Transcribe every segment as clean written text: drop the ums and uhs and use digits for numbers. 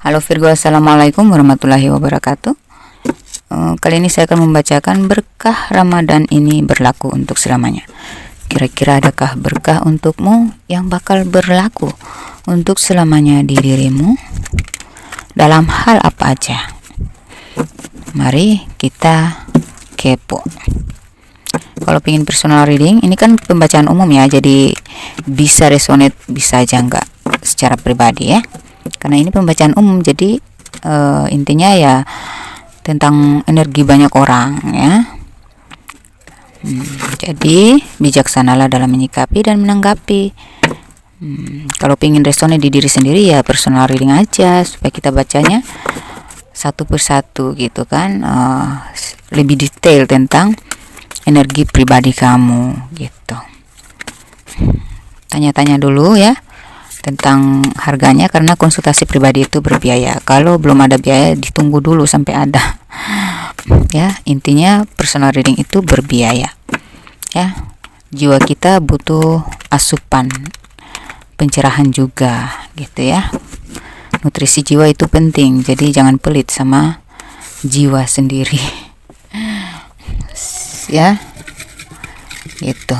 Halo Virgo, Assalamualaikum warahmatullahi wabarakatuh. Kali ini saya akan membacakan berkah Ramadan ini berlaku untuk selamanya. Kira-kira adakah berkah untukmu yang bakal berlaku untuk selamanya di dirimu? Dalam hal apa aja? Mari kita kepo. Kalau pengen personal reading, ini kan pembacaan umum ya, jadi bisa resonate, bisa aja enggak secara pribadi ya. Karena ini pembacaan umum, jadi intinya ya tentang energi banyak orang ya. Jadi bijaksanalah dalam menyikapi dan menanggapi. Kalau pengen resonate di diri sendiri ya personal reading aja, supaya kita bacanya satu persatu gitu kan, lebih detail tentang energi pribadi kamu gitu. Tanya-tanya dulu ya tentang harganya, karena konsultasi pribadi itu berbiaya. Kalau belum ada biaya, ditunggu dulu sampai ada ya. Intinya personal reading itu berbiaya ya. Jiwa kita butuh asupan pencerahan juga gitu ya. Nutrisi jiwa itu penting, jadi jangan pelit sama jiwa sendiri ya gitu.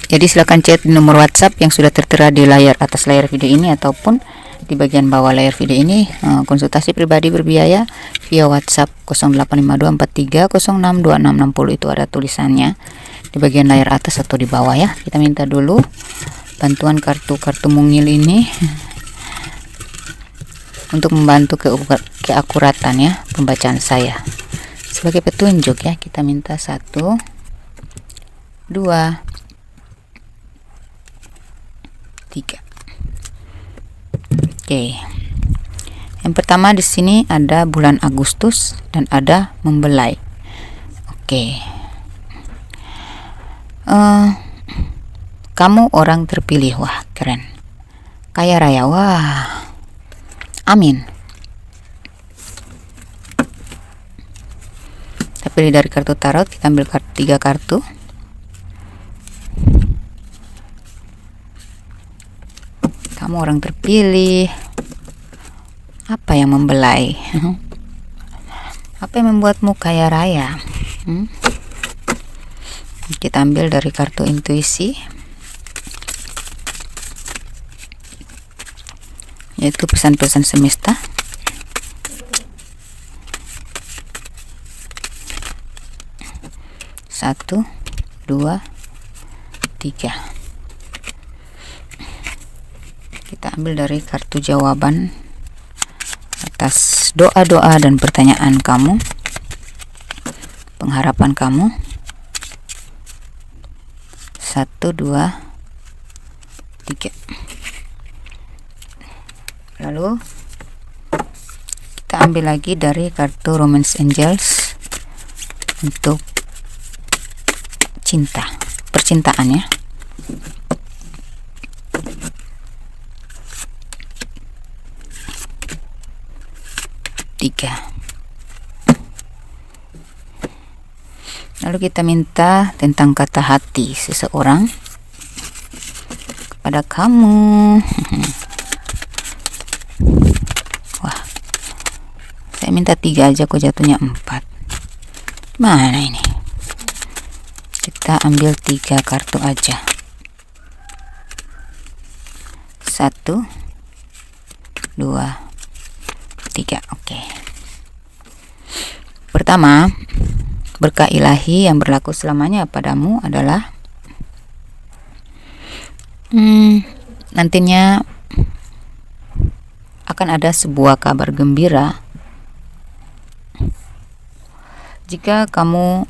Jadi silakan chat di nomor WhatsApp yang sudah tertera di atas layar video ini ataupun di bagian bawah layar video ini. Konsultasi pribadi berbiaya via WhatsApp 085243062660, itu ada tulisannya di bagian layar atas atau di bawah ya. Kita minta dulu bantuan kartu mungil ini untuk membantu keakuratan ya pembacaan saya. Sebagai petunjuk ya, kita minta 1, 2, 3. Oke. Yang pertama di sini ada bulan Agustus dan ada membelai. Oke. Kamu orang terpilih. Wah, keren. Kaya raya. Wah. Amin. Kita pilih dari kartu tarot, kita ambil 3 kartu. Kamu orang terpilih. Apa yang membelai? Apa yang membuatmu kaya raya? Kita ambil dari kartu intuisi, yaitu pesan-pesan semesta. Satu, 2, 3. Kita ambil dari kartu jawaban atas doa-doa dan pertanyaan kamu, pengharapan kamu. 1, 2, 3. Lalu kita ambil lagi dari kartu Romance Angels untuk cinta, percintaan ya. 3. Lalu kita minta tentang kata hati seseorang kepada kamu. Wah, saya minta 3 aja, kok jatuhnya 4. Mana ini? Kita ambil 3 kartu aja. 1, 2, 3. Oke. Pertama, berkah ilahi yang berlaku selamanya padamu adalah nantinya akan ada sebuah kabar gembira. Jika kamu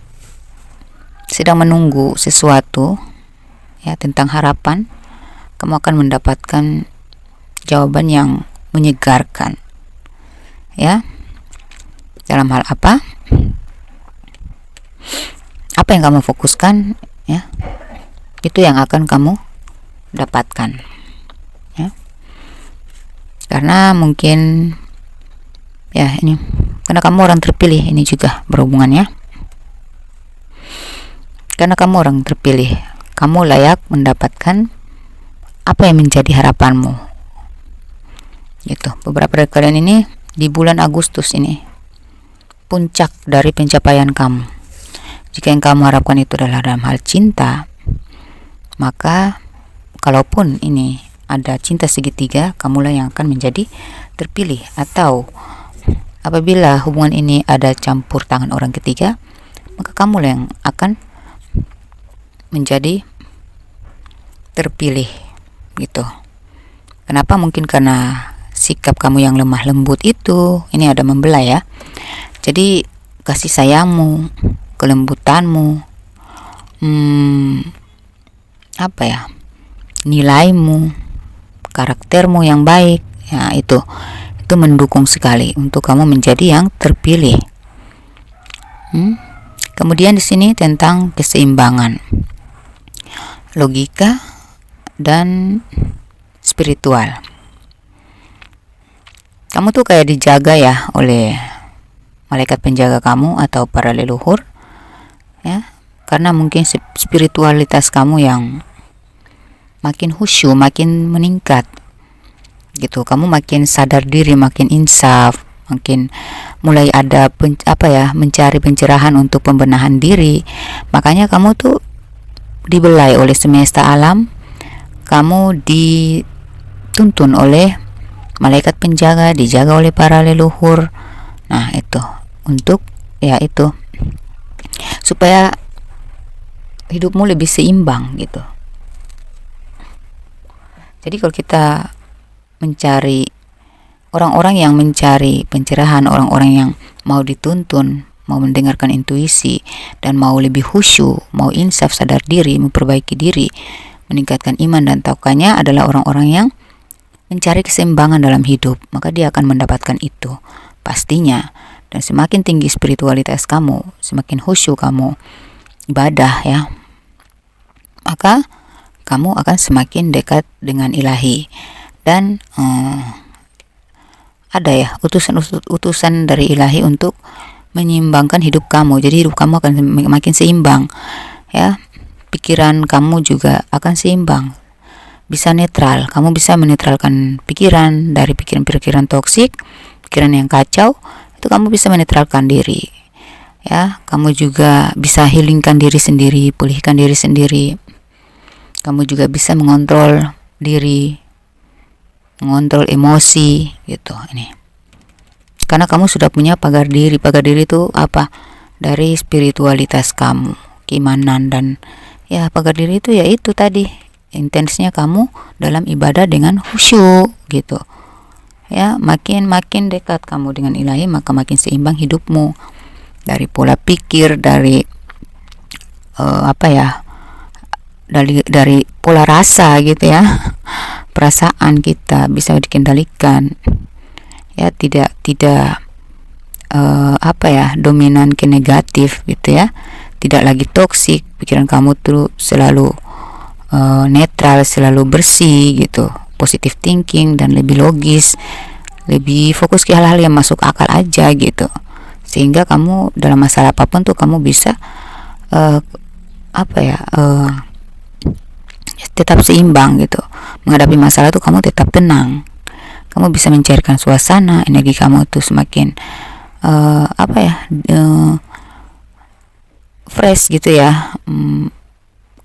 sedang menunggu sesuatu ya tentang harapan, kamu akan mendapatkan jawaban yang menyegarkan ya. Dalam hal apa? Apa yang kamu fokuskan ya, itu yang akan kamu dapatkan ya. Karena mungkin ya ini, karena kamu orang terpilih, ini juga berhubungan ya. Karena kamu orang terpilih, kamu layak mendapatkan apa yang menjadi harapanmu. gitu. Beberapa dari kalian ini di bulan Agustus ini puncak dari pencapaian kamu. Jika yang kamu harapkan itu adalah dalam hal cinta, maka kalaupun ini ada cinta segitiga, kamulah yang akan menjadi terpilih. Atau apabila hubungan ini ada campur tangan orang ketiga, maka kamulah yang akan menjadi terpilih gitu. Kenapa? Mungkin karena sikap kamu yang lemah lembut itu, ini ada membelah ya. Jadi kasih sayangmu, kelembutanmu, apa ya, nilaimu, karaktermu yang baik, ya itu mendukung sekali untuk kamu menjadi yang terpilih. Kemudian di sini tentang keseimbangan, logika dan spiritual. Kamu tuh kayak dijaga ya oleh malaikat penjaga kamu atau para leluhur, ya, karena mungkin spiritualitas kamu yang makin khusyuk, makin meningkat gitu. Kamu makin sadar diri, makin insaf, makin mulai ada mencari pencerahan untuk pembenahan diri. Makanya kamu tuh dibelai oleh semesta alam, kamu dituntun oleh malaikat penjaga, dijaga oleh para leluhur. Nah, itu untuk ya itu supaya hidupmu lebih seimbang gitu. Jadi kalau kita mencari orang-orang yang mencari pencerahan, orang-orang yang mau dituntun, mau mendengarkan intuisi, dan mau lebih khusyuk, mau insaf, sadar diri, memperbaiki diri, meningkatkan iman dan takwanya, adalah orang-orang yang mencari keseimbangan dalam hidup, maka dia akan mendapatkan itu pastinya. Dan semakin tinggi spiritualitas kamu, semakin khusyuk kamu ibadah ya, maka kamu akan semakin dekat dengan ilahi. Dan ada ya utusan dari ilahi untuk menyeimbangkan hidup kamu. Jadi hidup kamu akan makin seimbang ya, pikiran kamu juga akan seimbang, bisa netral. Kamu bisa menetralkan pikiran dari pikiran-pikiran toksik, pikiran yang kacau, itu kamu bisa menetralkan diri ya. Kamu juga bisa healingkan diri sendiri, pulihkan diri sendiri. Kamu juga bisa mengontrol diri, mengontrol emosi gitu. Ini karena kamu sudah punya pagar diri. Pagar diri itu apa? Dari spiritualitas kamu, keimanan, dan ya pagar diri itu ya itu tadi, intensnya kamu dalam ibadah dengan khusyuk gitu ya. Makin dekat kamu dengan ilahi, maka makin seimbang hidupmu, dari pola pikir, dari dari pola rasa gitu ya. Perasaan kita bisa dikendalikan ya, tidak dominan ke negatif gitu ya. Tidak lagi toksik, pikiran kamu tuh selalu netral, selalu bersih gitu, positive thinking, dan lebih logis, lebih fokus ke hal-hal yang masuk akal aja gitu. Sehingga kamu dalam masalah apapun tuh kamu bisa tetap seimbang gitu. Menghadapi masalah tuh kamu tetap tenang, kamu bisa mencairkan suasana, energi kamu tuh semakin fresh gitu ya,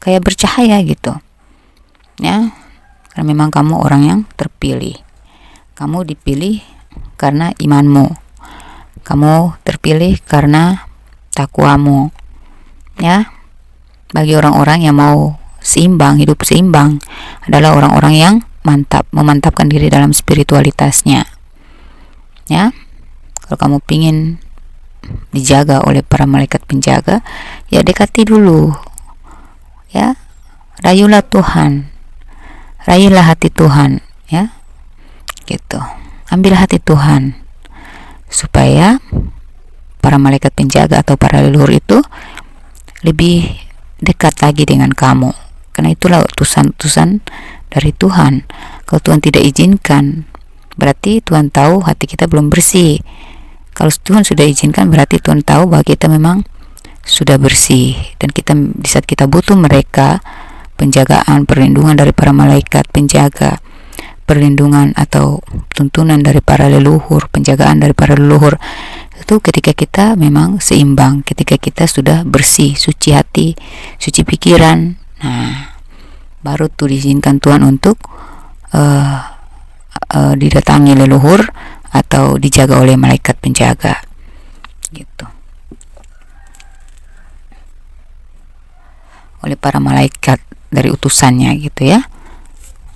kayak bercahaya gitu ya. Karena memang kamu orang yang terpilih, kamu dipilih karena imanmu, kamu terpilih karena takwamu ya. Bagi orang-orang yang mau seimbang, hidup seimbang, adalah orang-orang yang memantapkan diri dalam spiritualitasnya ya. Kalau kamu pingin dijaga oleh para malaikat penjaga, ya dekati dulu ya, rayulah Tuhan, raihlah hati Tuhan ya gitu. Ambil hati Tuhan supaya para malaikat penjaga atau para leluhur itu lebih dekat lagi dengan kamu. Karena itulah utusan dari Tuhan. Kalau Tuhan tidak izinkan, berarti Tuhan tahu hati kita belum bersih. Kalau Tuhan sudah izinkan, berarti Tuhan tahu bahwa kita memang sudah bersih. Dan di saat kita butuh mereka, penjagaan, perlindungan dari para malaikat penjaga, perlindungan atau tuntunan dari para leluhur, penjagaan dari para leluhur, itu ketika kita memang seimbang, ketika kita sudah bersih, suci hati, suci pikiran. Nah, baru tuh diizinkan Tuhan untuk didatangi leluhur atau dijaga oleh malaikat penjaga gitu, oleh para malaikat dari utusannya gitu ya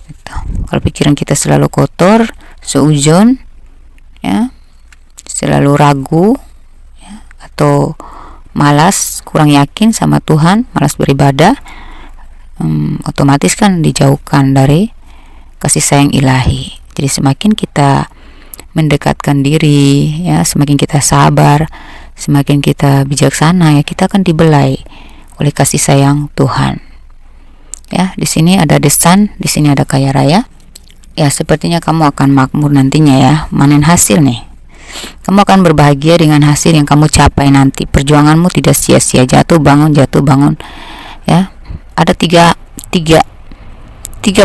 gitu. Kalau pikiran kita selalu kotor, seujon ya, selalu ragu ya, atau malas, kurang yakin sama Tuhan, malas beribadah, otomatis kan dijauhkan dari kasih sayang ilahi. Jadi semakin kita mendekatkan diri ya, semakin kita sabar, semakin kita bijaksana ya, kita akan dibelai oleh kasih sayang Tuhan. Ya, di sini ada desan, di sini ada kaya raya. Ya, sepertinya kamu akan makmur nantinya ya, manen hasil nih. Kamu akan berbahagia dengan hasil yang kamu capai nanti. Perjuanganmu tidak sia-sia, jatuh bangun ya. Ada tiga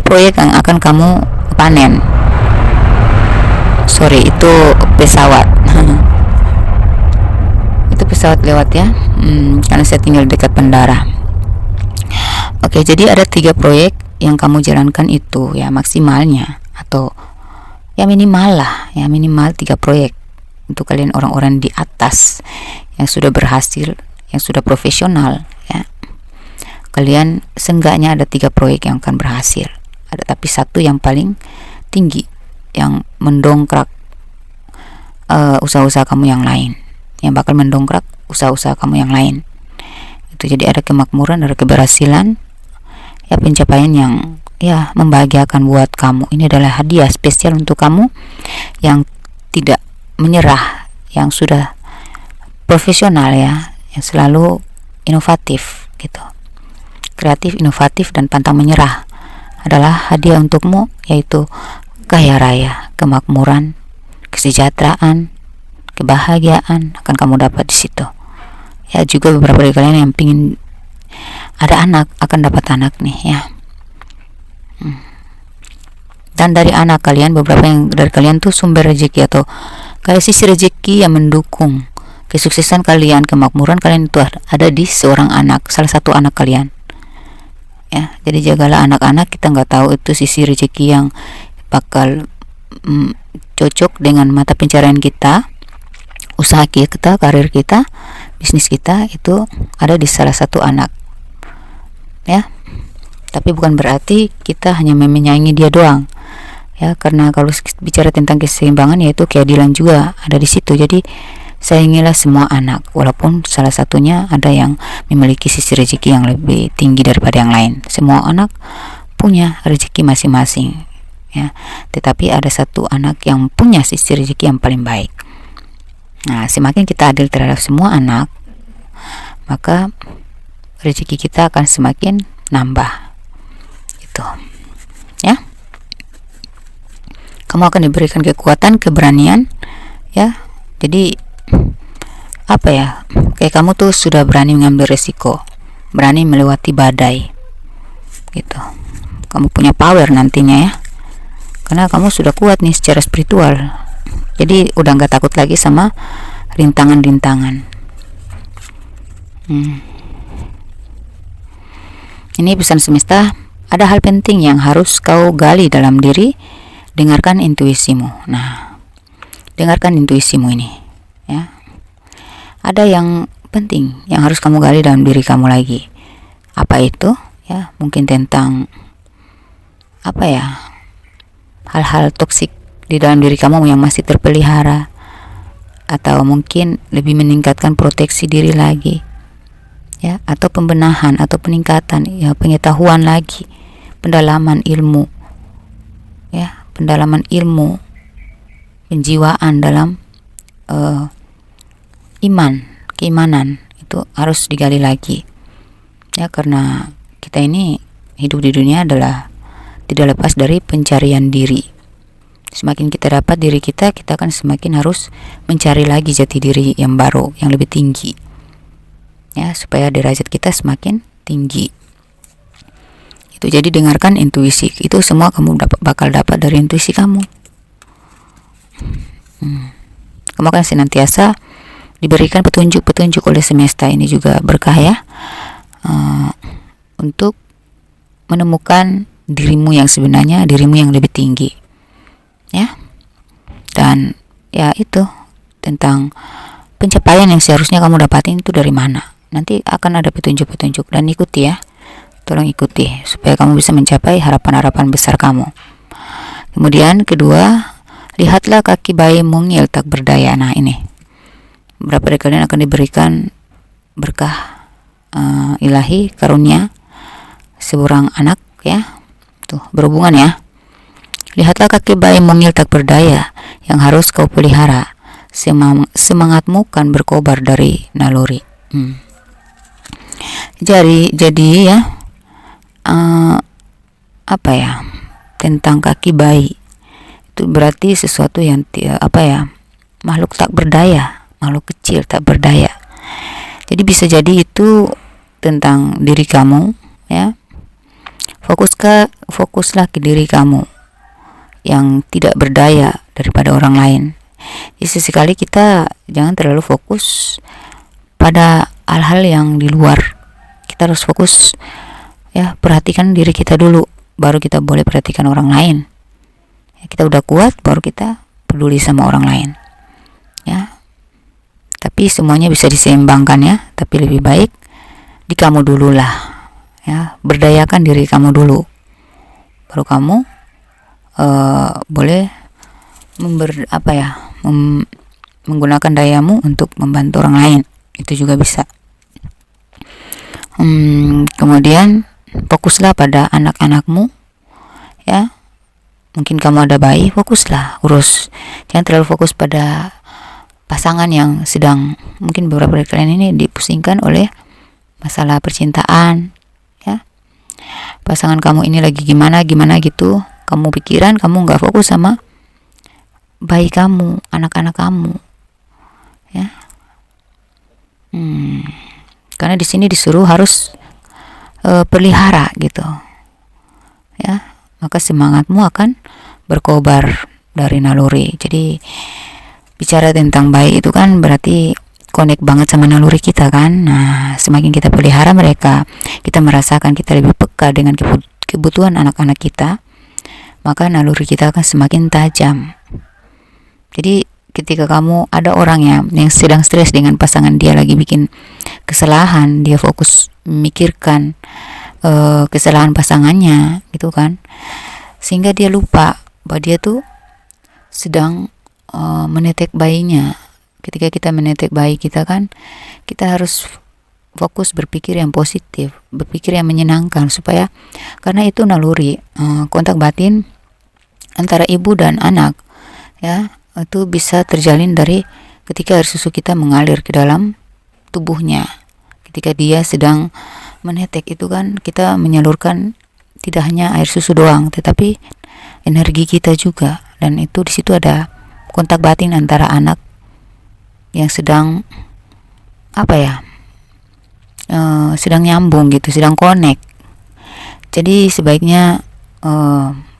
proyek yang akan kamu panen. Sorry, itu pesawat. Itu pesawat lewat ya, karena saya tinggal dekat bandara. Oke, jadi ada 3 proyek yang kamu jalankan itu ya, maksimalnya atau ya minimal lah ya, minimal 3 proyek untuk kalian orang-orang di atas yang sudah berhasil, yang sudah profesional ya. Kalian seenggaknya ada 3 proyek yang akan berhasil. Ada tapi satu yang paling tinggi yang mendongkrak usaha-usaha kamu yang lain, yang bakal mendongkrak usaha-usaha kamu yang lain. Itu jadi ada kemakmuran, ada keberhasilan ya, pencapaian yang ya membahagiakan buat kamu. Ini adalah hadiah spesial untuk kamu yang tidak menyerah, yang sudah profesional ya, yang selalu inovatif gitu, kreatif, inovatif, dan pantang menyerah. Adalah hadiah untukmu, yaitu kaya raya, kemakmuran, kesejahteraan, kebahagiaan akan kamu dapat di situ. Ya, juga beberapa dari kalian yang pingin ada anak akan dapat anak nih ya. Dan dari anak kalian, beberapa yang dari kalian tuh sumber rezeki atau kayak sisi rezeki yang mendukung kesuksesan kalian, kemakmuran kalian itu ada di seorang anak, salah satu anak kalian. Ya, jadi jagalah anak-anak. Kita nggak tahu itu sisi rezeki yang bakal cocok dengan mata pencarian kita, usaha kita, karir kita, bisnis kita, itu ada di salah satu anak ya. Tapi bukan berarti kita hanya menyayangi dia doang ya, karena kalau bicara tentang keseimbangan, yaitu keadilan juga ada di situ. Jadi sayangilah semua anak, walaupun salah satunya ada yang memiliki sisi rezeki yang lebih tinggi daripada yang lain. Semua anak punya rezeki masing-masing ya, tetapi ada satu anak yang punya sisi rezeki yang paling baik. Nah, semakin kita adil terhadap semua anak, maka rezeki kita akan semakin nambah itu ya. Kamu akan diberikan kekuatan, keberanian ya. Jadi apa ya, kayak kamu tuh sudah berani mengambil resiko, berani melewati badai gitu. Kamu punya power nantinya ya, karena kamu sudah kuat nih secara spiritual. Jadi udah nggak takut lagi sama rintangan-rintangan. Ini pesan semesta. Ada hal penting yang harus kau gali dalam diri. Dengarkan intuisimu. Nah, dengarkan intuisimu ini ya. Ada yang penting yang harus kamu gali dalam diri kamu lagi. Apa itu ya? Mungkin tentang apa ya, hal-hal toksik di dalam diri kamu yang masih terpelihara, atau mungkin lebih meningkatkan proteksi diri lagi ya, atau pembenahan atau peningkatan ya, pengetahuan lagi, pendalaman ilmu ya, pendalaman ilmu, penjiwaan dalam iman, keimanan itu harus digali lagi ya, karena kita ini hidup di dunia adalah tidak lepas dari pencarian diri. Semakin kita dapat diri kita, kita akan semakin harus mencari lagi jati diri yang baru, yang lebih tinggi ya, supaya derajat kita semakin tinggi Itu jadi dengarkan intuisi. Itu semua kamu bakal dapat dari intuisi kamu. Kamu akan senantiasa diberikan petunjuk-petunjuk oleh semesta. Ini juga berkah ya, untuk menemukan dirimu yang sebenarnya, dirimu yang lebih tinggi ya. Dan ya itu tentang pencapaian yang seharusnya kamu dapatin itu dari mana. Nanti akan ada petunjuk-petunjuk, dan ikuti ya. Tolong ikuti supaya kamu bisa mencapai harapan-harapan besar kamu. Kemudian kedua, lihatlah kaki bayi mungil tak berdaya. Nah ini, berapa dari kalian akan diberikan berkah ilahi, karunia seorang anak ya. Tuh, berhubungan ya. Lihatlah kaki bayi mungil tak berdaya yang harus kau pelihara. Semangatmu kan berkobar dari naluri. Jadi ya, apa ya, tentang kaki bayi itu berarti sesuatu yang makhluk tak berdaya, makhluk kecil tak berdaya. Jadi bisa jadi itu tentang diri kamu ya. Fokuslah ke diri kamu yang tidak berdaya daripada orang lain. Jadi sesekali kita jangan terlalu fokus pada hal-hal yang di luar. Kita harus fokus ya, perhatikan diri kita dulu, baru kita boleh perhatikan orang lain ya. Kita udah kuat baru kita peduli sama orang lain ya. Tapi semuanya bisa diseimbangkan ya. Tapi lebih baik di kamu dulu lah ya, berdayakan diri kamu dulu, baru kamu boleh menggunakan dayamu untuk membantu orang lain. Itu juga bisa. Kemudian fokuslah pada anak-anakmu ya. Mungkin kamu ada bayi, fokuslah urus. Jangan terlalu fokus pada pasangan yang sedang, mungkin beberapa dari kalian ini dipusingkan oleh masalah percintaan ya. Pasangan kamu ini lagi gimana gitu, kamu pikiran, kamu nggak fokus sama bayi kamu, anak-anak kamu ya. Karena di sini disuruh harus pelihara gitu ya, maka semangatmu akan berkobar dari naluri. Jadi bicara tentang bayi itu kan berarti connect banget sama naluri kita kan. Nah, semakin kita pelihara mereka, kita merasakan kita lebih peka dengan kebutuhan anak-anak kita, maka naluri kita akan semakin tajam. Jadi ketika kamu ada orang yang sedang stres dengan pasangan, dia lagi bikin kesalahan, dia fokus memikirkan kesalahan pasangannya gitu kan, sehingga dia lupa bahwa dia tuh sedang menetek bayinya. Ketika kita menetek bayi kita kan, kita harus fokus berpikir yang positif, berpikir yang menyenangkan, supaya karena itu naluri kontak batin antara ibu dan anak ya, itu bisa terjalin dari ketika air susu kita mengalir ke dalam tubuhnya. Ketika dia sedang menetek itu kan, kita menyalurkan tidak hanya air susu doang, tetapi energi kita juga. Dan itu di situ ada kontak batin antara anak yang sedang sedang nyambung gitu, sedang connect. Jadi sebaiknya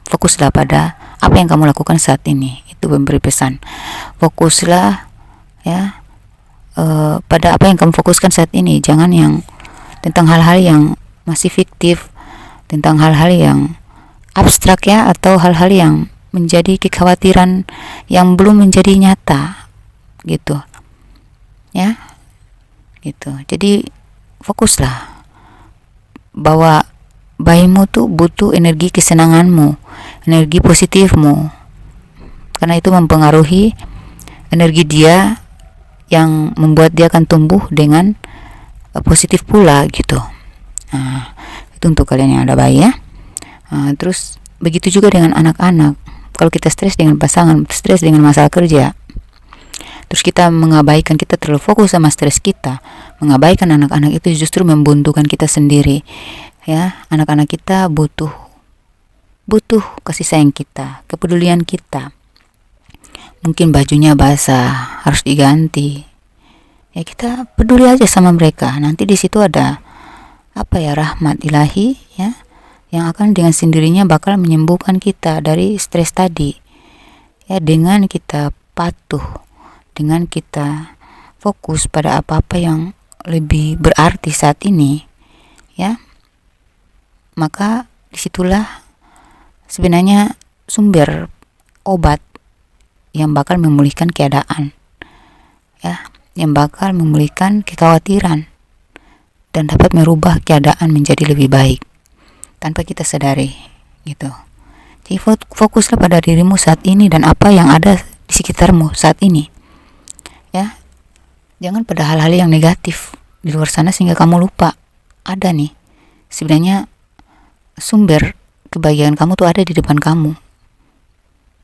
fokuslah pada apa yang kamu lakukan saat ini. Itu memberi pesan. Fokuslah ya pada apa yang kamu fokuskan saat ini. Jangan yang tentang hal-hal yang masih fiktif, tentang hal-hal yang abstrak ya, atau hal-hal yang menjadi kekhawatiran yang belum menjadi nyata gitu ya, gitu. Jadi fokuslah bahwa bayimu tuh butuh energi kesenanganmu, energi positifmu, karena itu mempengaruhi energi dia yang membuat dia akan tumbuh dengan positif pula gitu. Nah, itu untuk kalian yang ada bayi ya. Terus begitu juga dengan anak-anak. Kalau kita stres dengan pasangan, stres dengan masalah kerja, terus kita mengabaikan, kita terlalu fokus sama stres kita, mengabaikan anak-anak, itu justru membuntukan kita sendiri ya. Anak-anak kita butuh kasih sayang kita, kepedulian kita. Mungkin bajunya basah, harus diganti ya, kita peduli aja sama mereka. Nanti di situ ada rahmat ilahi ya, yang akan dengan sendirinya bakal menyembuhkan kita dari stres tadi. Ya, dengan kita patuh, dengan kita fokus pada apa-apa yang lebih berarti saat ini, ya, maka disitulah sebenarnya sumber obat yang bakal memulihkan keadaan, ya, yang bakal memulihkan kekhawatiran dan dapat merubah keadaan menjadi lebih baik tanpa kita sadari, gitu. Jadi fokuslah pada dirimu saat ini dan apa yang ada di sekitarmu saat ini, ya. Jangan pada hal-hal yang negatif di luar sana sehingga kamu lupa ada nih sebenarnya sumber kebahagiaan kamu tuh ada di depan kamu,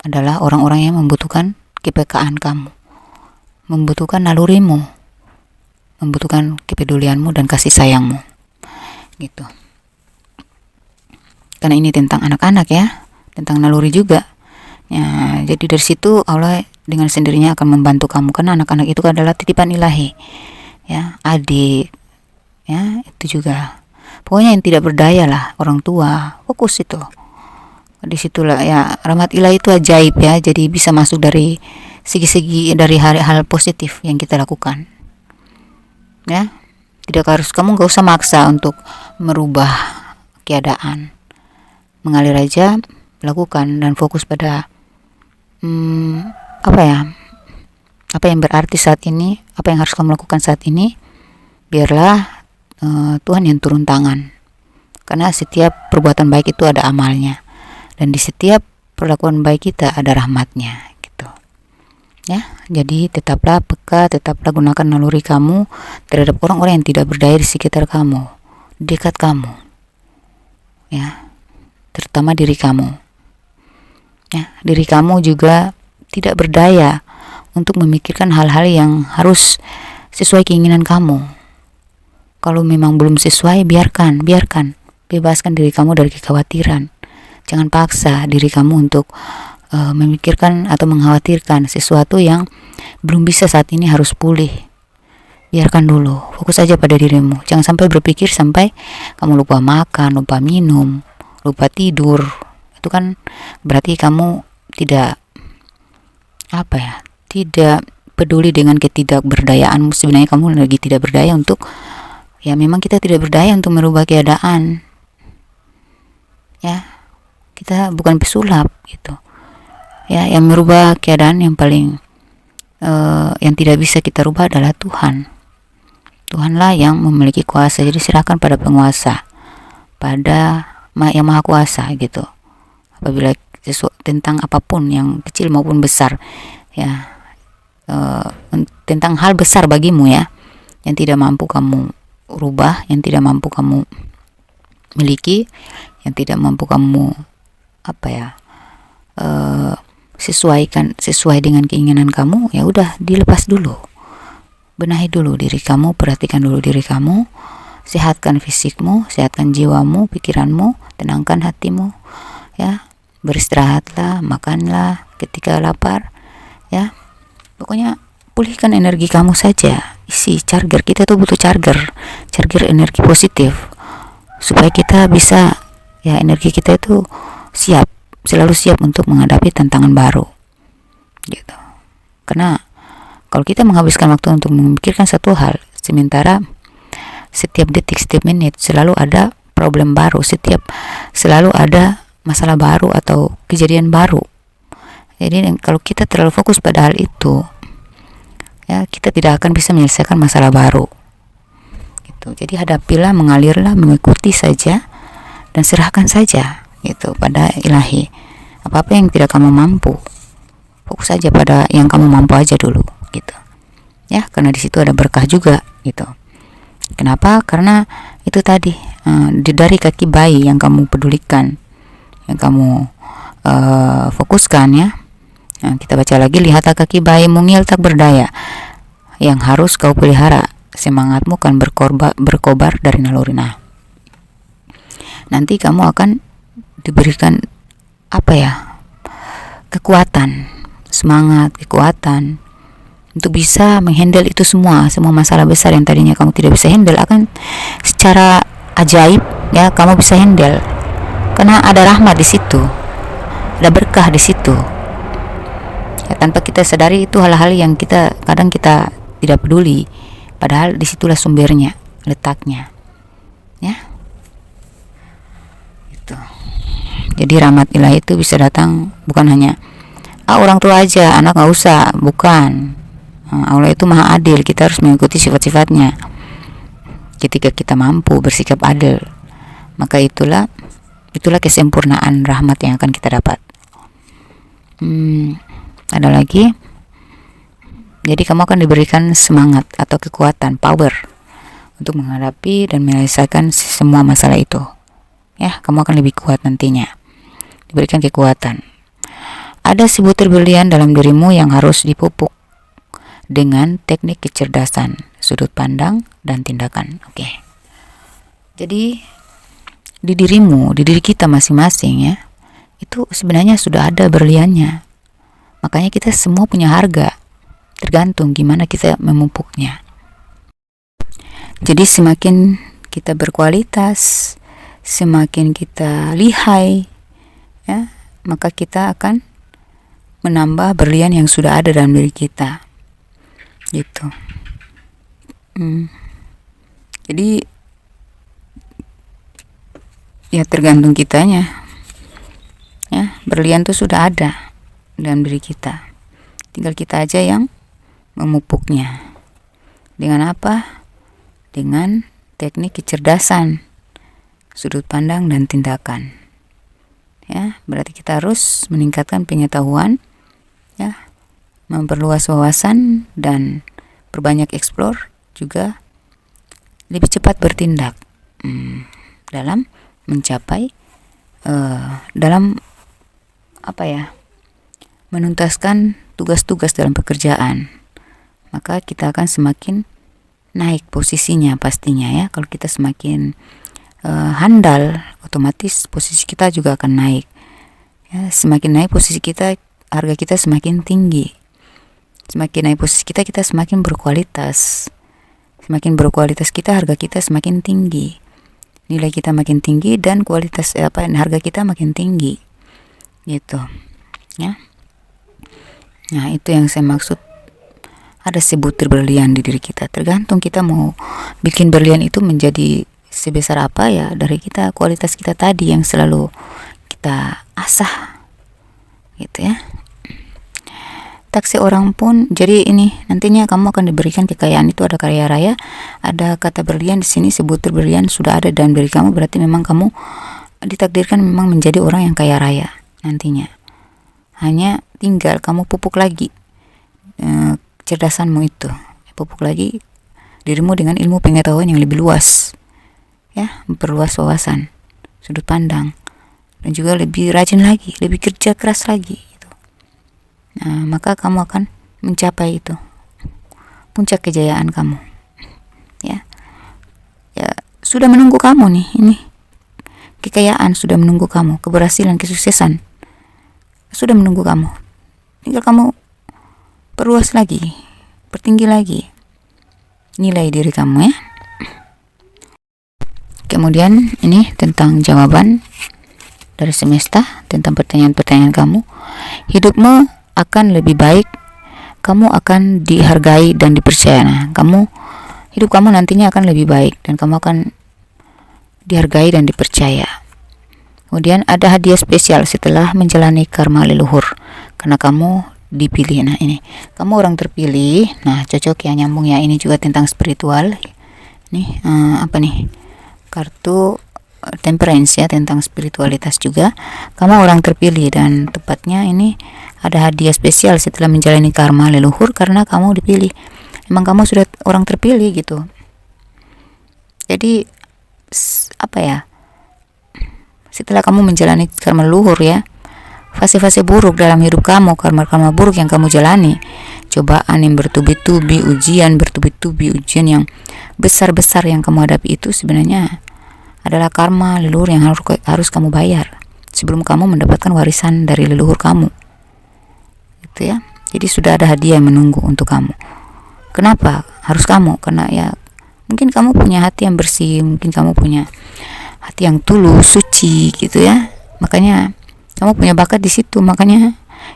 adalah orang-orang yang membutuhkan kepekaan kamu, membutuhkan nalurimu, membutuhkan kepedulianmu dan kasih sayangmu, gitu. Karena ini tentang anak-anak, ya, tentang naluri juga, ya. Jadi dari situ Allah dengan sendirinya akan membantu kamu, karena anak-anak itu adalah titipan ilahi, ya, adik, ya, itu juga. Pokoknya yang tidak berdaya lah, orang tua, fokus itu. Disitulah, ya, rahmat ilahi itu ajaib, ya. Jadi bisa masuk dari segi-segi, dari hal-hal positif yang kita lakukan, ya. Tidak harus, kamu gak usah maksa untuk merubah keadaan, mengalir aja, lakukan dan fokus pada apa yang berarti saat ini, apa yang harus kamu lakukan saat ini. Biarlah Tuhan yang turun tangan, karena setiap perbuatan baik itu ada amalnya, dan di setiap perlakuan baik kita ada rahmatnya, gitu, ya. Jadi tetaplah peka, tetaplah gunakan naluri kamu terhadap orang-orang yang tidak berdaya di sekitar kamu, dekat kamu, ya, terutama diri kamu, ya. Diri kamu juga tidak berdaya untuk memikirkan hal-hal yang harus sesuai keinginan kamu. Kalau memang belum sesuai, biarkan, bebaskan diri kamu dari kekhawatiran. Jangan paksa diri kamu untuk memikirkan atau mengkhawatirkan sesuatu yang belum bisa saat ini, harus pulih. Biarkan dulu, fokus aja pada dirimu. Jangan sampai berpikir sampai kamu lupa makan, lupa minum, lupa tidur. Itu kan berarti kamu tidak tidak peduli dengan ketidakberdayaanmu. Sebenarnya kamu lagi tidak berdaya untuk, ya, memang kita tidak berdaya untuk merubah keadaan, ya. Kita bukan pesulap, gitu, ya. Yang merubah keadaan yang paling yang tidak bisa kita rubah adalah Tuhan. Tuhanlah yang memiliki kuasa. Jadi serahkan pada penguasa, pada yang maha kuasa, gitu. Apabila tentang apapun yang kecil maupun besar, ya, tentang hal besar bagimu, ya, yang tidak mampu kamu rubah, yang tidak mampu kamu miliki, yang tidak mampu kamu sesuai dengan keinginan kamu, ya udah, dilepas dulu. Benahi dulu diri kamu, perhatikan dulu diri kamu, sehatkan fisikmu, sehatkan jiwamu, pikiranmu, tenangkan hatimu, ya. Beristirahatlah, makanlah ketika lapar, ya. Pokoknya pulihkan energi kamu saja. Isi charger, kita tuh butuh charger energi positif, supaya kita bisa, ya, energi kita itu selalu siap untuk menghadapi tantangan baru, gitu. Karena kalau kita menghabiskan waktu untuk memikirkan satu hal, sementara setiap detik, setiap menit selalu ada problem baru, selalu ada masalah baru atau kejadian baru. Jadi kalau kita terlalu fokus pada hal itu, ya, kita tidak akan bisa menyelesaikan masalah baru, gitu. Jadi hadapilah, mengalirlah, mengikuti saja, dan serahkan saja, gitu, pada ilahi. Apa-apa yang tidak kamu mampu, fokus saja pada yang kamu mampu aja dulu, gitu, ya. Karena di situ ada berkah juga, gitu. Kenapa? Karena itu tadi, dari kaki bayi yang kamu pedulikan, yang kamu fokuskan, ya. Nah, kita baca lagi, lihatlah kaki bayi mungil tak berdaya, yang harus kau pelihara, semangatmu kan berkobar dari naluri. Nah, nanti kamu akan diberikan kekuatan, semangat, kekuatan untuk bisa menghandle itu semua masalah besar yang tadinya kamu tidak bisa handle, akan secara ajaib, ya, kamu bisa handle, karena ada rahmat di situ, ada berkah di situ. Ya, tanpa kita sadari itu hal-hal yang kadang kita tidak peduli, padahal disitulah sumbernya, letaknya, ya. Itu. Jadi rahmat ilahi itu bisa datang bukan hanya orang tua aja, anak nggak usah, bukan. Allah itu maha adil, kita harus mengikuti sifat-sifatnya. Ketika kita mampu bersikap adil, maka itulah kesempurnaan rahmat yang akan kita dapat. Ada lagi, jadi kamu akan diberikan semangat atau kekuatan, power untuk menghadapi dan menyelesaikan semua masalah itu. Ya, kamu akan lebih kuat nantinya, diberikan kekuatan. Ada sebutir berlian dalam dirimu yang harus dipupuk dengan teknik kecerdasan, sudut pandang, dan tindakan. Oke. Jadi di dirimu, di diri kita masing-masing ya, itu sebenarnya sudah ada berliannya. Makanya kita semua punya harga, tergantung gimana kita memupuknya. Jadi semakin kita berkualitas, semakin kita lihai, ya, maka kita akan menambah berlian yang sudah ada dalam diri kita. Gitu. Jadi ya tergantung kitanya, ya, berlian itu sudah ada dalam diri kita, tinggal kita aja yang memupuknya. Dengan apa? Dengan teknik kecerdasan, sudut pandang, dan tindakan. Ya, berarti kita harus meningkatkan pengetahuan, ya, memperluas wawasan, dan perbanyak eksplor, juga lebih cepat bertindak dalam mencapai dalam menuntaskan tugas-tugas dalam pekerjaan. Maka kita akan semakin naik posisinya pastinya, ya. Kalau kita semakin handal, otomatis posisi kita juga akan naik, ya. Semakin naik posisi kita, harga kita semakin tinggi. Semakin naik posisi kita semakin berkualitas. Semakin berkualitas kita, harga kita semakin tinggi. Nilai kita makin tinggi dan kualitas harga kita makin tinggi. Gitu. Ya. Nah, itu yang saya maksud. Ada sebutir berlian di diri kita. Tergantung kita mau bikin berlian itu menjadi sebesar apa, ya, dari kita, kualitas kita tadi yang selalu kita asah. Gitu, ya. Tak seorang pun, jadi ini nantinya kamu akan diberikan kekayaan, itu ada kaya raya, ada kata berlian di sini, sebutir berlian sudah ada dalam diri kamu, berarti memang kamu ditakdirkan memang menjadi orang yang kaya raya nantinya. Hanya tinggal kamu pupuk lagi kecerdasanmu itu, pupuk lagi dirimu dengan ilmu pengetahuan yang lebih luas, ya, memperluas wawasan, sudut pandang, dan juga lebih rajin lagi, lebih kerja keras lagi. Nah, maka kamu akan mencapai itu, puncak kejayaan kamu, ya. Ya, sudah menunggu kamu nih, ini kekayaan sudah menunggu kamu, keberhasilan, kesuksesan sudah menunggu kamu. Tinggal kamu perluas lagi, pertinggi lagi nilai diri kamu, ya. Kemudian ini tentang jawaban dari semesta tentang pertanyaan-pertanyaan kamu. Hidupmu akan lebih baik, kamu akan dihargai dan dipercaya. Nah, hidup kamu nantinya akan lebih baik dan kamu akan dihargai dan dipercaya. Kemudian ada hadiah spesial setelah menjalani karma leluhur, karena kamu dipilih. Nah, ini kamu orang terpilih. Nah, cocok ya, nyambung ya, ini juga tentang spiritual. Nih kartu temperance, ya, tentang spiritualitas juga. Kamu orang terpilih dan tepatnya ini ada hadiah spesial setelah menjalani karma leluhur, karena kamu dipilih. Emang kamu sudah orang terpilih gitu. Jadi setelah kamu menjalani karma leluhur, ya, fase-fase buruk dalam hidup kamu, karma-karma buruk yang kamu jalani, cobaan yang bertubi-tubi, ujian bertubi-tubi, ujian yang besar-besar yang kamu hadapi, itu sebenarnya adalah karma leluhur yang harus kamu bayar sebelum kamu mendapatkan warisan dari leluhur kamu. Gitu, ya. Jadi sudah ada hadiah yang menunggu untuk kamu. Kenapa harus kamu? Karena, ya, mungkin kamu punya hati yang bersih, mungkin kamu punya hati yang tulus, suci gitu ya. Makanya kamu punya bakat di situ, makanya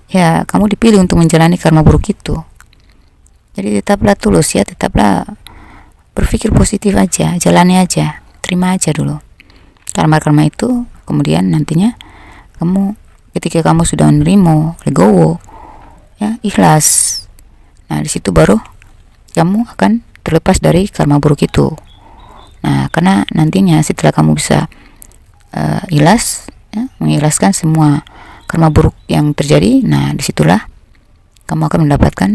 ya kamu dipilih untuk menjalani karma buruk itu. Jadi tetaplah tulus ya, tetaplah berpikir positif aja, jalani aja, terima aja dulu karma-karma itu. Kemudian nantinya kamu, ketika kamu sudah menerima, legowo ya, ikhlas, nah di situ baru kamu akan terlepas dari karma buruk itu. Nah, karena nantinya setelah kamu bisa ikhlas ya, mengikhlaskan semua karma buruk yang terjadi, nah disitulah kamu akan mendapatkan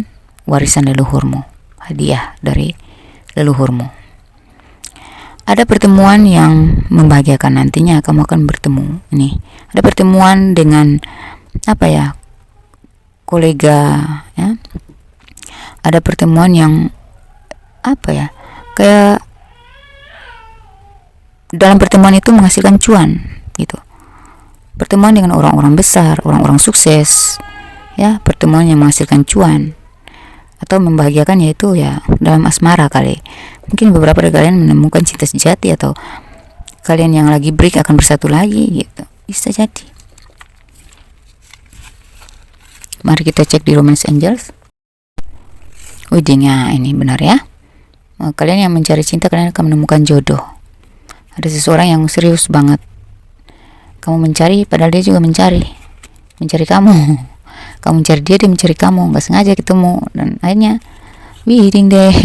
warisan leluhurmu, hadiah dari leluhurmu. Ada pertemuan yang membahagiakan, nantinya kamu akan bertemu ini. Ada pertemuan dengan apa ya, kolega ya. Ada pertemuan yang apa ya, kayak dalam pertemuan itu menghasilkan cuan gitu. Pertemuan dengan orang-orang besar, orang-orang sukses ya, pertemuan yang menghasilkan cuan atau membahagiakan, yaitu ya dalam asmara kali. Mungkin beberapa dari kalian menemukan cinta sejati, atau kalian yang lagi break akan bersatu lagi gitu, bisa jadi. Mari kita cek di Romance Angels. Ujungnya ini benar ya. Kalian yang mencari cinta, kalian akan menemukan jodoh. Ada seseorang yang serius banget. Kamu mencari, padahal dia juga mencari kamu. Kamu mencari dia, dia mencari kamu, nggak sengaja ketemu, dan akhirnya widing deh.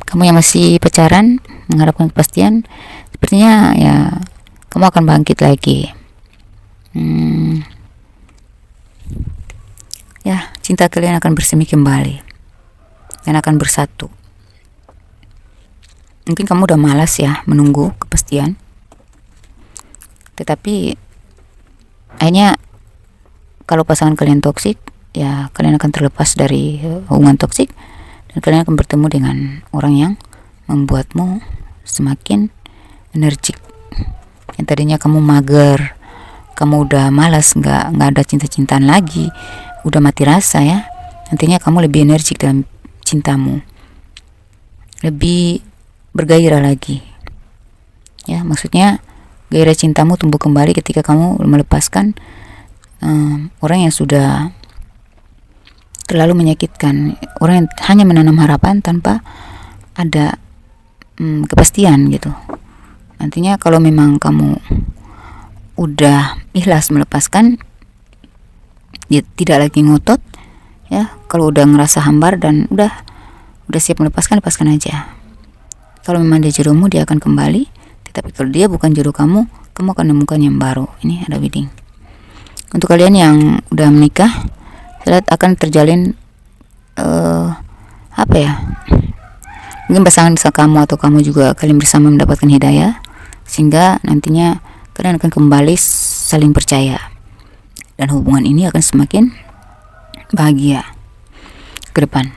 Kamu yang masih pacaran mengharapkan kepastian, sepertinya ya kamu akan bangkit lagi. Ya, cinta kalian akan bersemi kembali dan akan bersatu. Mungkin kamu udah malas ya menunggu kepastian, tetapi akhirnya kalau pasangan kalian toksik, ya kalian akan terlepas dari hubungan toksik, dan kalian akan bertemu dengan orang yang membuatmu semakin energik. Yang tadinya kamu mager, kamu udah malas, nggak ada cinta-cintaan lagi, udah mati rasa ya, nantinya kamu lebih energik dalam cintamu, lebih bergairah lagi ya. Maksudnya gairah cintamu tumbuh kembali ketika kamu melepaskan orang yang sudah terlalu menyakitkan, orang yang hanya menanam harapan tanpa ada kepastian gitu. Nantinya kalau memang kamu udah ikhlas melepaskan, ya tidak lagi ngotot ya. Kalau udah ngerasa hambar dan udah siap melepaskan, lepaskan aja. Kalau memang dia jodohmu, dia akan kembali. Tetapi kalau dia bukan jodoh kamu, kamu akan menemukan yang baru. Ini ada wedding. Untuk kalian yang udah menikah, saya lihat akan terjalin apa ya, mungkin pasangan kamu atau kamu juga, kalian bersama mendapatkan hidayah, sehingga nantinya kalian akan kembali saling percaya, dan hubungan ini akan semakin bahagia ke depan.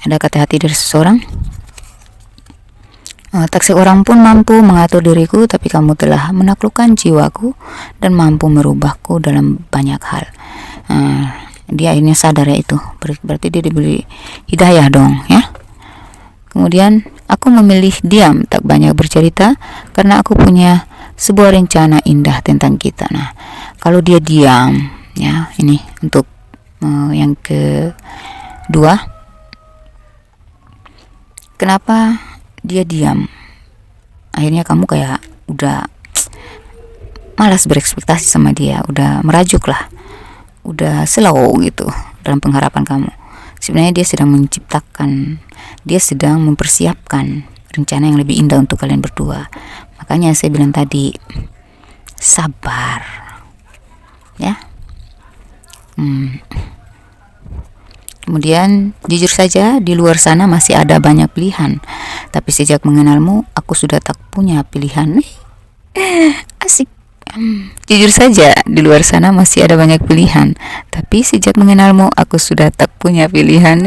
Ada kata hati dari seseorang. Tak seorang pun mampu mengatur diriku, tapi kamu telah menaklukkan jiwaku dan mampu merubahku dalam banyak hal. Dia akhirnya sadar ya, itu berarti dia diberi hidayah dong ya. Kemudian, aku memilih diam, tak banyak bercerita, karena aku punya sebuah rencana indah tentang kita. Nah, kalau dia diam ya, ini untuk yang kedua. Kenapa dia diam? Akhirnya kamu kayak udah malas berekspektasi sama dia, udah merajuk lah, udah slow gitu dalam pengharapan kamu. Sebenarnya dia sedang menciptakan, dia sedang mempersiapkan rencana yang lebih indah untuk kalian berdua. Makanya saya bilang tadi, sabar ya. Kemudian, jujur saja, di luar sana masih ada banyak pilihan, tapi sejak mengenalmu, aku sudah tak punya pilihan. Asik. Jujur saja, di luar sana masih ada banyak pilihan, tapi sejak mengenalmu, aku sudah tak punya pilihan.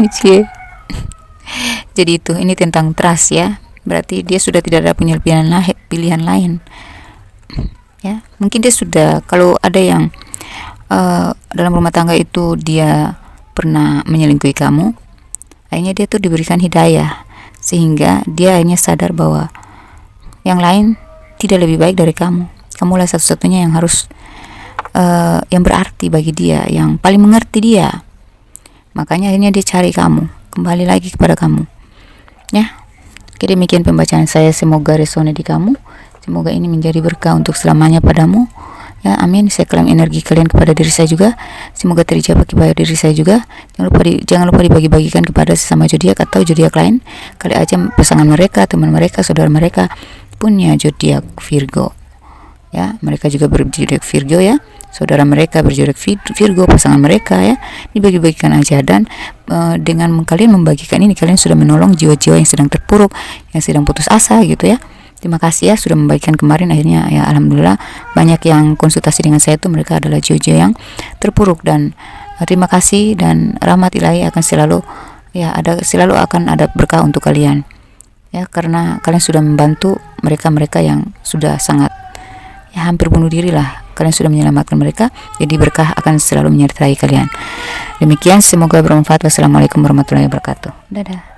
Jadi itu, ini tentang trust ya. Berarti dia sudah tidak ada punya pilihan lain. Ya, mungkin dia sudah, kalau ada yang dalam rumah tangga itu dia pernah menyelingkuhi kamu, akhirnya dia tuh diberikan hidayah, sehingga dia akhirnya sadar bahwa yang lain tidak lebih baik dari kamu. Kamulah satu-satunya yang harus yang berarti bagi dia, yang paling mengerti dia. Makanya akhirnya dia cari kamu, kembali lagi kepada kamu. Ya. Oke, demikian pembacaan saya, semoga resone di kamu. Semoga ini menjadi berkah untuk selamanya padamu. Ya, amin. Saya klaim energi kalian kepada diri saya juga. Semoga terjawab kepada diri saya juga. Jangan lupa dibagi-bagikan kepada sesama zodiak atau zodiak lain. Kali aja pasangan mereka, teman mereka, saudara mereka punya zodiak Virgo. Ya, mereka juga berzodiak Virgo ya. Saudara mereka berzodiak Virgo, pasangan mereka ya. Dibagi-bagikan aja, dan dengan kalian membagikan ini, kalian sudah menolong jiwa-jiwa yang sedang terpuruk, yang sedang putus asa gitu ya. Terima kasih ya sudah membagikan kemarin. Akhirnya ya alhamdulillah banyak yang konsultasi dengan saya, itu mereka adalah jiwa-jiwa yang terpuruk. Dan terima kasih, dan rahmat ilahi akan selalu akan ada berkah untuk kalian ya, karena kalian sudah membantu mereka yang sudah sangat ya hampir bunuh diri lah. Kalian sudah menyelamatkan mereka, jadi berkah akan selalu menyertai kalian. Demikian, semoga bermanfaat. Wassalamualaikum warahmatullahi wabarakatuh. Dadah.